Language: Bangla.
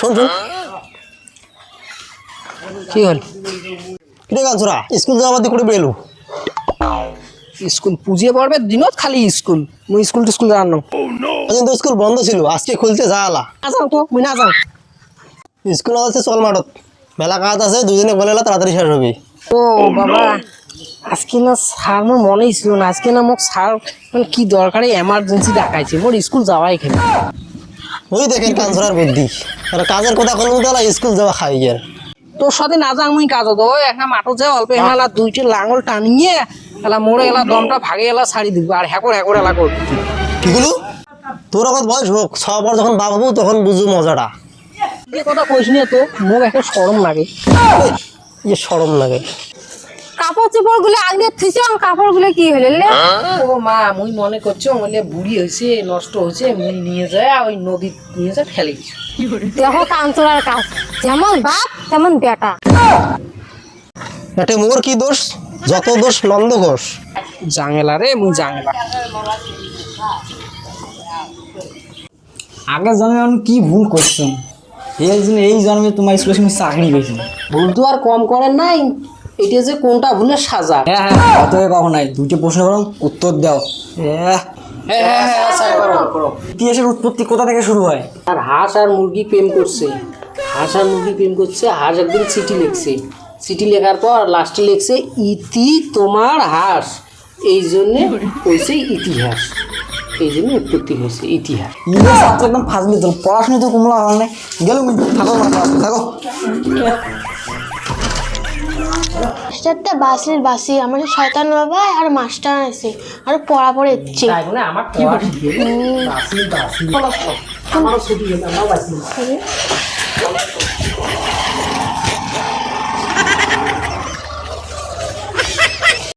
শোন শোন, কি হল? কিরে কাঞ্চরা, স্কুল যাওয়া বাদ দিয়ে করে বেরোলো? স্কুল পুজিয়ে পড়বে দিনত খালি স্কুল, মুই স্কুল টিস্কুল জানো। আজ তো স্কুল বন্ধ ছিল, আজকে খুলতে যা আলা। না যাও তো, মুই না যাও। স্কুল আছে চল মাঠত, মেলা কাজ আছে, দুজনে বলে এলা তাড়াতাড়ি শেষ হবে। ও বাবা, আজকে না স্যার মোর মনেই ছিল না, আজকে না মোক স্যার মানে কি দরকারে এমার্জেন্সি দেখাইছে, মোর স্কুল যাওয়াই খেলে। ওই দেখেন কাঞ্চরার বুদ্ধি, আর কাজের কথা কোনো তালা স্কুল যাওয়া খাই গিয়ে। তোর সাথে না যাও মুই কাজ হতো, ওই একটা মাঠত যায় অল্প এলা দুইটি লাঙল টানিয়ে এলা মোড়ে এলা দমটা ভাগে এলা ছাড়ি দিবি, আর হ্যাকর এলা করবি। কিগুলো তোর আগত বয়স হোক, 6 বার যখন বাপ হবো তখন বুঝু মজাটা। যে কথা কইস না তো, মোক একটা শরম লাগে। যে সরম লাগে। কাপড় চোপড় গুলো আগে থুইছো, কাপড় গুলো কি হলো লে? ও মা, মুই মনে করছো বলে বুড়ি হয়েছে, নষ্ট হয়েছে, মুই নিয়ে যায় ওই নদী নিয়ে যায় ফেলে দিছি। দেখো কাঞ্চলার কাজ, যেমন বাপ তেমন বেটা। এতে মোর কি দোষ? যত দোষ নন্দ ঘোষ। জাঙ্গেলা রে, মুই জাঙ্গেলা। আগের জন্মে আমি কি ভুল করছেন, এই জন্মে তোমার স্কুলের সঙ্গে চাকরি পেয়েছি। ভুল তো আর কম করেন নাই, এটা যে কোনটা ভুলের সাজা। হ্যাঁ হ্যাঁ, অত কখন নাই, দুইটা প্রশ্ন করো, উত্তর দাও। ইতিহাসের উৎপত্তি কোথা থেকে শুরু হয়? আর হাঁস আর মুরগি প্রেম করছে, হাঁস আর মুরগি প্রেম করছে, হাঁস একদিন চিঠি লিখছে, চিঠি লেখার পর লাস্টে লিখছে ইতি তোমার হাঁস, এই জন্যে হয়েছে ইতিহাস, এই জন্য উৎপত্তি হয়েছে ইতিহাস। ইংরেজ ছাত্র একদম ফাজলি তো, পড়াশোনা তো কমলা আমার নেই, গেল থাকো থাকো। মাস্টারটা বাসির বাসি, আমাদের শয়তান বাবা আর মাস্টার আছে আর পড়া পড়ে ইচ্ছে। তাই বলে আমার পড়া শিখবে, বাসি বাসি আমারও ছুটি গেল, আমরাও বাসি।